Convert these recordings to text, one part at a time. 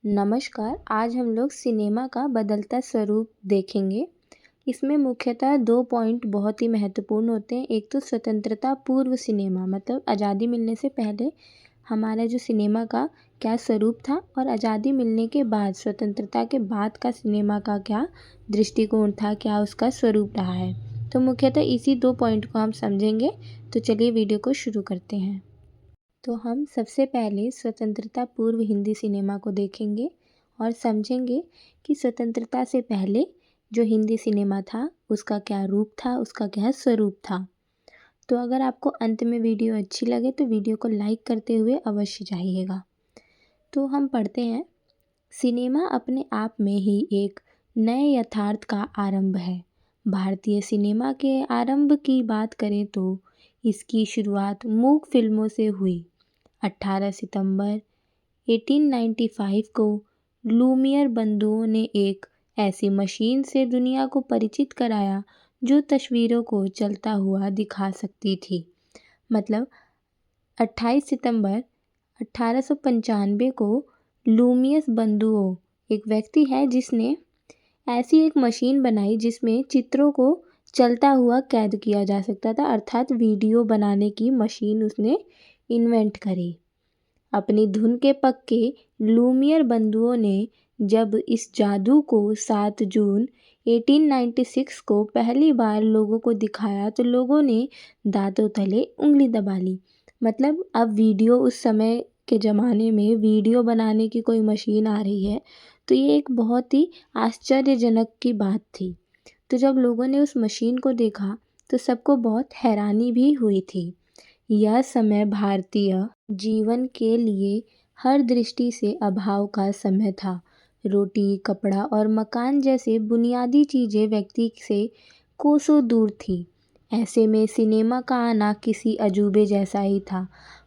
नमस्कार, आज हम लोग सिनेमा का बदलता स्वरूप देखेंगे। इसमें मुख्यतः 2 पॉइंट बहुत ही महत्वपूर्ण होते हैं। एक तो स्वतंत्रता पूर्व सिनेमा मतलब आज़ादी मिलने से पहले हमारा जो सिनेमा का क्या स्वरूप था और आज़ादी मिलने के बाद स्वतंत्रता के बाद का सिनेमा का क्या दृष्टिकोण था, क्या उसका स्वरूप रहा है। तो मुख्यतः इसी 2 पॉइंट को हम समझेंगे। तो चलिए वीडियो को शुरू करते हैं। तो हम सबसे पहले स्वतंत्रता पूर्व हिंदी सिनेमा को देखेंगे और समझेंगे कि स्वतंत्रता से पहले जो हिंदी सिनेमा था उसका क्या रूप था, उसका क्या स्वरूप था। तो अगर आपको अंत में वीडियो अच्छी लगे तो वीडियो को लाइक करते हुए अवश्य जाइएगा। तो हम पढ़ते हैं, सिनेमा अपने आप में ही एक नए यथार्थ का आरंभ है। भारतीय सिनेमा के आरंभ की बात करें तो इसकी शुरुआत मूक फिल्मों से हुई। 18 सितंबर 1895 को लूमियर बंधुओं ने एक ऐसी मशीन से दुनिया को परिचित कराया जो तस्वीरों को चलता हुआ दिखा सकती थी। मतलब 28 सितंबर 1895 को लूमियस बंधुओं एक व्यक्ति है जिसने ऐसी एक मशीन बनाई जिसमें चित्रों को चलता हुआ कैद किया जा सकता था, अर्थात वीडियो बनाने की मशीन उसने इन्वेंट करी। अपनी धुन के पक्के लूमियर बंधुओं ने जब इस जादू को 7 जून 1896 को पहली बार लोगों को दिखाया तो लोगों ने दांतों तले उंगली दबा ली। मतलब अब वीडियो उस समय के ज़माने में वीडियो बनाने की कोई मशीन आ रही है तो ये एक बहुत ही आश्चर्यजनक की बात थी। तो जब लोगों ने उस मशीन को देखा तो सबको बहुत हैरानी भी हुई थी। यह समय भारतीय जीवन के लिए हर दृष्टि से अभाव का समय था। रोटी, कपड़ा और मकान जैसे बुनियादी चीज़ें व्यक्ति से कोसों दूर थी। ऐसे में सिनेमा का आना किसी अजूबे जैसा ही था।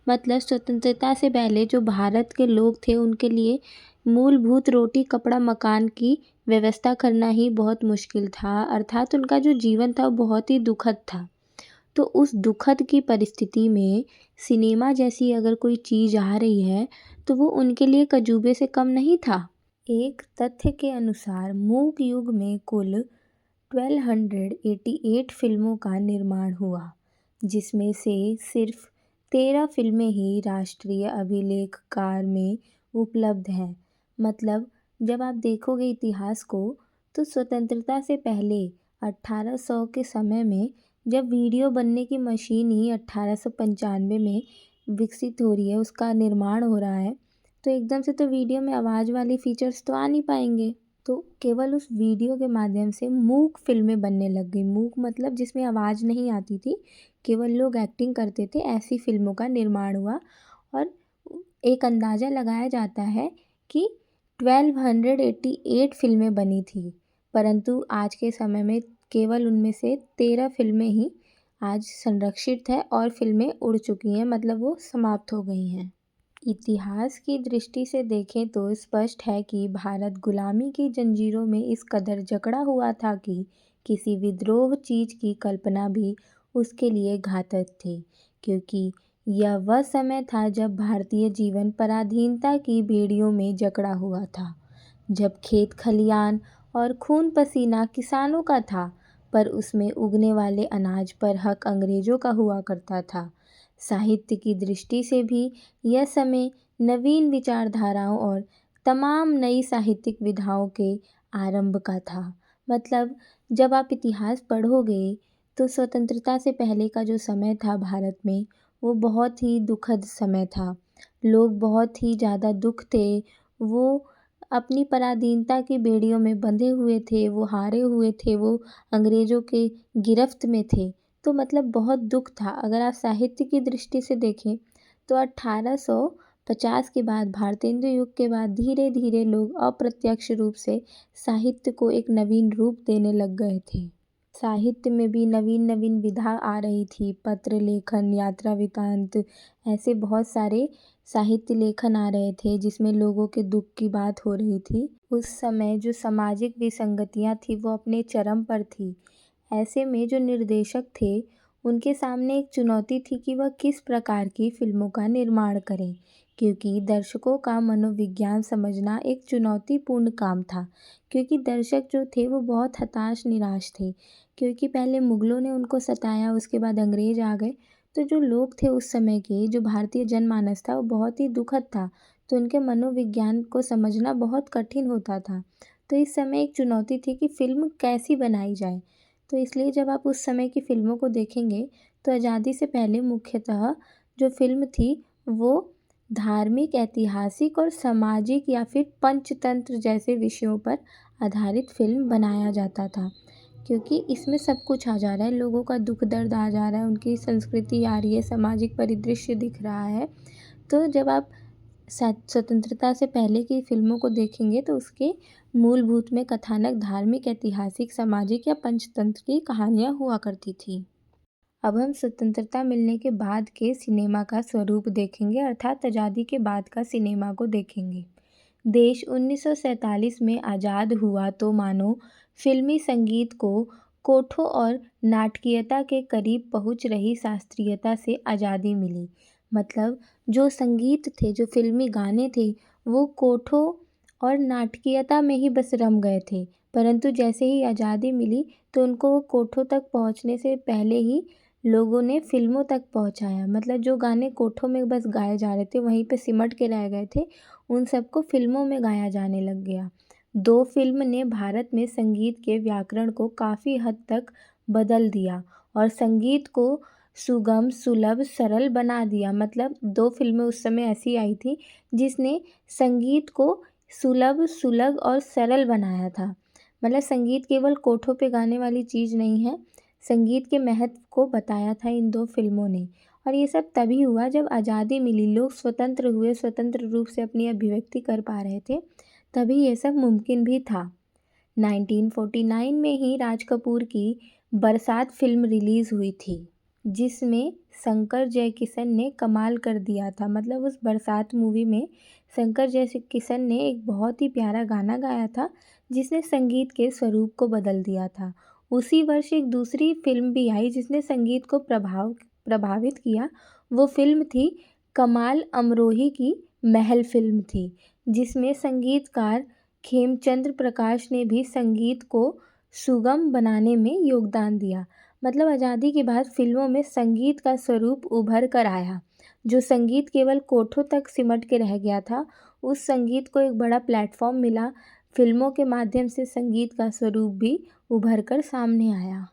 मतलब स्वतंत्रता से पहले जो भारत के लोग थे उनके लिए मूलभूत रोटी, कपड़ा, मकान की व्यवस्था करना ही बहुत मुश्किल था। अर्थात उनका जो जीवन था वो बहुत ही दुखद था। तो उस दुखद की परिस्थिति में सिनेमा जैसी अगर कोई चीज़ आ रही है तो वो उनके लिए एक अजूबे से कम नहीं था। एक तथ्य के अनुसार मूक युग में कुल 1288 फिल्मों का निर्माण हुआ, जिसमें से सिर्फ 13 फिल्में ही राष्ट्रीय अभिलेखकार में उपलब्ध हैं। मतलब जब आप देखोगे इतिहास को तो स्वतंत्रता से पहले 1800 के समय में जब वीडियो बनने की मशीन ही 1895 में विकसित हो रही है, उसका निर्माण हो रहा है, तो एकदम से तो वीडियो में आवाज़ वाली फीचर्स तो आ नहीं पाएंगे। तो केवल उस वीडियो के माध्यम से मूक फिल्में बनने लग गई। मूक मतलब जिसमें आवाज़ नहीं आती थी, केवल लोग एक्टिंग करते थे, ऐसी फिल्मों का निर्माण हुआ। और एक अंदाज़ा लगाया जाता है कि 1288 फिल्में बनी थी, परंतु आज के समय में केवल उनमें से 13 फिल्में ही आज संरक्षित है और फिल्में उड़ चुकी हैं, मतलब वो समाप्त हो गई हैं। इतिहास की दृष्टि से देखें तो स्पष्ट है कि भारत गुलामी की जंजीरों में इस कदर जकड़ा हुआ था कि किसी विद्रोह चीज़ की कल्पना भी उसके लिए घातक थी, क्योंकि यह वह समय था जब भारतीय जीवन पराधीनता की बेड़ियों में जकड़ा हुआ था, जब खेत खलियान और खून पसीना किसानों का था पर उसमें उगने वाले अनाज पर हक अंग्रेज़ों का हुआ करता था। साहित्य की दृष्टि से भी यह समय नवीन विचारधाराओं और तमाम नई साहित्यिक विधाओं के आरंभ का था। मतलब जब आप इतिहास पढ़ोगे तो स्वतंत्रता से पहले का जो समय था भारत में वो बहुत ही दुखद समय था। लोग बहुत ही ज़्यादा दुख थे, वो अपनी पराधीनता की बेड़ियों में बंधे हुए थे, वो हारे हुए थे, वो अंग्रेज़ों के गिरफ्त में थे। तो मतलब बहुत दुख था। अगर आप साहित्य की दृष्टि से देखें तो 1850 के बाद भारतेंदु युग के बाद धीरे धीरे लोग अप्रत्यक्ष रूप से साहित्य को एक नवीन रूप देने लग गए थे। साहित्य में भी नवीन नवीन विधा आ रही थी, पत्र लेखन, यात्रा वृत्तांत, ऐसे बहुत सारे साहित्य लेखन आ रहे थे जिसमें लोगों के दुख की बात हो रही थी। उस समय जो सामाजिक विसंगतियाँ थी वो अपने चरम पर थी। ऐसे में जो निर्देशक थे उनके सामने एक चुनौती थी कि वह किस प्रकार की फिल्मों का निर्माण करें, क्योंकि दर्शकों का मनोविज्ञान समझना एक चुनौतीपूर्ण काम था, क्योंकि दर्शक जो थे वो बहुत हताश निराश थे, क्योंकि पहले मुगलों ने उनको सताया, उसके बाद अंग्रेज आ गए। तो जो लोग थे उस समय के, जो भारतीय जनमानस था, वो बहुत ही दुखद था। तो उनके मनोविज्ञान को समझना बहुत कठिन होता था। तो इस समय एक चुनौती थी कि फ़िल्म कैसी बनाई जाए। तो इसलिए जब आप उस समय की फ़िल्मों को देखेंगे तो आज़ादी से पहले मुख्यतः जो फ़िल्म थी वो धार्मिक, ऐतिहासिक और सामाजिक या फिर पंचतंत्र जैसे विषयों पर आधारित फ़िल्म बनाया जाता था, क्योंकि इसमें सब कुछ आ जा रहा है, लोगों का दुख दर्द आ जा रहा है, उनकी संस्कृति आ रही है, सामाजिक परिदृश्य दिख रहा है। तो जब आप स्वतंत्रता से पहले की फ़िल्मों को देखेंगे तो उसके मूलभूत में कथानक धार्मिक, ऐतिहासिक, सामाजिक या पंचतंत्र की कहानियाँ हुआ करती थी। अब हम स्वतंत्रता मिलने के बाद के सिनेमा का स्वरूप देखेंगे, अर्थात आज़ादी के बाद का सिनेमा को देखेंगे। देश 1947 में आज़ाद हुआ तो मानो फिल्मी संगीत को कोठों और नाटकीयता के करीब पहुंच रही शास्त्रीयता से आज़ादी मिली। मतलब जो संगीत थे, जो फिल्मी गाने थे, वो कोठों और नाटकीयता में ही बस रम गए थे, परंतु जैसे ही आज़ादी मिली तो उनको वो कोठों तक पहुंचने से पहले ही लोगों ने फ़िल्मों तक पहुंचाया। मतलब जो गाने कोठों में बस गाए जा रहे थे, वहीं पे सिमट के रह गए थे, उन सबको फ़िल्मों में गाया जाने लग गया। 2 फ़िल्म ने भारत में संगीत के व्याकरण को काफ़ी हद तक बदल दिया और संगीत को सुगम, सुलभ, सरल बना दिया। मतलब 2 फ़िल्में उस समय ऐसी आई थी जिसने संगीत को सुलभ, सुलभ और सरल बनाया था। मतलब संगीत केवल कोठों पे गाने वाली चीज़ नहीं है, संगीत के महत्व को बताया था इन 2 फ़िल्मों ने। और ये सब तभी हुआ जब आज़ादी मिली, लोग स्वतंत्र हुए, स्वतंत्र रूप से अपनी अभिव्यक्ति कर पा रहे थे, तभी ये सब मुमकिन भी था। 1949 में ही राज कपूर की बरसात फ़िल्म रिलीज़ हुई थी, जिसमें शंकर जयकिशन ने कमाल कर दिया था। मतलब उस बरसात मूवी में शंकर जयकिशन ने एक बहुत ही प्यारा गाना गाया था, जिसने संगीत के स्वरूप को बदल दिया था। उसी वर्ष एक दूसरी फ़िल्म भी आई जिसने संगीत को प्रभावित किया। वो फ़िल्म थी कमाल अमरोही की महल फ़िल्म थी, जिसमें संगीतकार खेमचंद्र प्रकाश ने भी संगीत को सुगम बनाने में योगदान दिया। मतलब आज़ादी के बाद फ़िल्मों में संगीत का स्वरूप उभर कर आया। जो संगीत केवल कोठों तक सिमट के रह गया था, उस संगीत को एक बड़ा प्लेटफ़ॉर्म मिला। फ़िल्मों के माध्यम से संगीत का स्वरूप भी उभर कर सामने आया।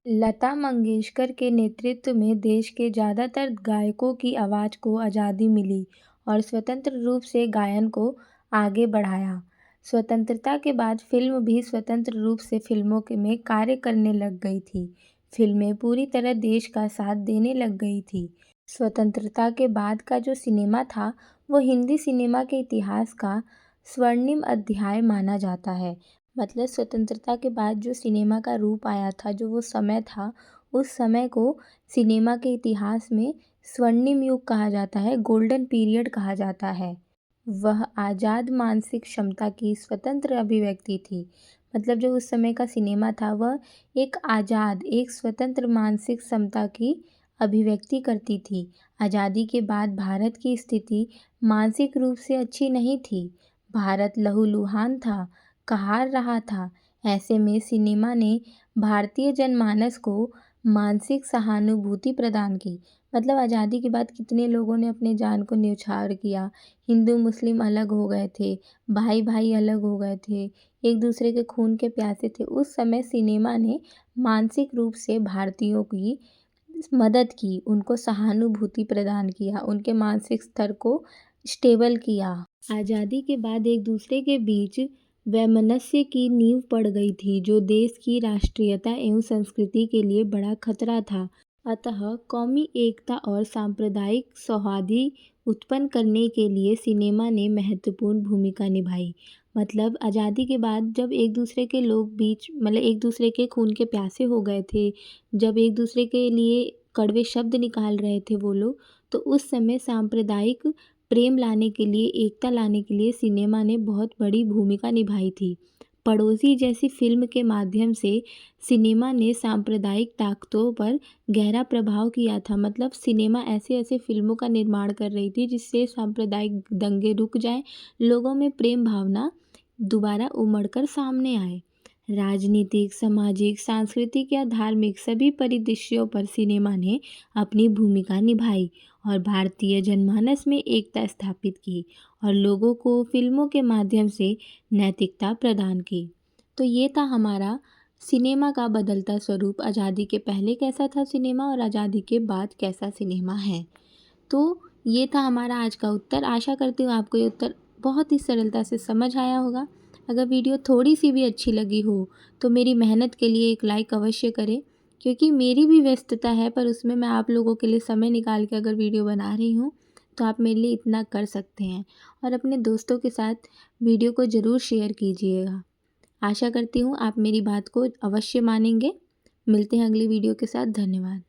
लता मंगेशकर के नेतृत्व में देश के ज़्यादातर गायकों की आवाज़ को आज़ादी मिली और स्वतंत्र रूप से गायन को आगे बढ़ाया। स्वतंत्रता के बाद फ़िल्म भी स्वतंत्र रूप से फ़िल्मों में कार्य करने लग गई थी। फ़िल्में पूरी तरह देश का साथ देने लग गई थी। स्वतंत्रता के बाद का जो सिनेमा था, वो हिंदी सिनेमा के इतिहास का स्वर्णिम अध्याय माना जाता है। मतलब स्वतंत्रता के बाद जो सिनेमा का रूप आया था, जो वो समय था, उस समय को सिनेमा के इतिहास में स्वर्णिम युग कहा जाता है, गोल्डन पीरियड कहा जाता है। वह आज़ाद मानसिक क्षमता की स्वतंत्र अभिव्यक्ति थी। मतलब जो उस समय का सिनेमा था, वह एक आज़ाद, एक स्वतंत्र मानसिक क्षमता की अभिव्यक्ति करती थी। आज़ादी के बाद भारत की स्थिति मानसिक रूप से अच्छी नहीं थी। भारत लहूलुहान था, कहार रहा था। ऐसे में सिनेमा ने भारतीय जनमानस को मानसिक सहानुभूति प्रदान की। मतलब आज़ादी के बाद कितने लोगों ने अपने जान को न्यौछावर किया, हिंदू मुस्लिम अलग हो गए थे, भाई भाई अलग हो गए थे, एक दूसरे के खून के प्यासे थे। उस समय सिनेमा ने मानसिक रूप से भारतीयों की मदद की, उनको सहानुभूति प्रदान किया, उनके मानसिक स्तर को स्टेबल किया। आज़ादी के बाद एक दूसरे के बीच वैमनस्य की नींव पड़ गई थी, जो देश की राष्ट्रीयता एवं संस्कृति के लिए बड़ा खतरा था। अतः कौमी एकता और सांप्रदायिक सौहार्द उत्पन्न करने के लिए सिनेमा ने महत्वपूर्ण भूमिका निभाई। मतलब आज़ादी के बाद जब एक दूसरे के लोग बीच, मतलब एक दूसरे के खून के प्यासे हो गए थे, जब एक दूसरे के लिए कड़वे शब्द निकाल रहे थे वो लोग, तो उस समय सांप्रदायिक प्रेम लाने के लिए, एकता लाने के लिए सिनेमा ने बहुत बड़ी भूमिका निभाई थी। पड़ोसी जैसी फिल्म के माध्यम से सिनेमा ने सांप्रदायिक ताकतों पर गहरा प्रभाव किया था। मतलब सिनेमा ऐसे ऐसे फिल्मों का निर्माण कर रही थी जिससे सांप्रदायिक दंगे रुक जाएं, लोगों में प्रेम भावना दोबारा उमड़ कर सामने आए। राजनीतिक, सामाजिक, सांस्कृतिक या धार्मिक सभी परिदृश्यों पर सिनेमा ने अपनी भूमिका निभाई और भारतीय जनमानस में एकता स्थापित की और लोगों को फिल्मों के माध्यम से नैतिकता प्रदान की। तो ये था हमारा सिनेमा का बदलता स्वरूप। आज़ादी के पहले कैसा था सिनेमा और आज़ादी के बाद कैसा सिनेमा है। तो ये था हमारा आज का उत्तर। आशा करती हूँ आपको ये उत्तर बहुत ही सरलता से समझ आया होगा। अगर वीडियो थोड़ी सी भी अच्छी लगी हो तो मेरी मेहनत के लिए एक लाइक अवश्य करें, क्योंकि मेरी भी व्यस्तता है, पर उसमें मैं आप लोगों के लिए समय निकाल के अगर वीडियो बना रही हूँ तो आप मेरे लिए इतना कर सकते हैं। और अपने दोस्तों के साथ वीडियो को ज़रूर शेयर कीजिएगा। आशा करती हूँ आप मेरी बात को अवश्य मानेंगे। मिलते हैं अगली वीडियो के साथ। धन्यवाद।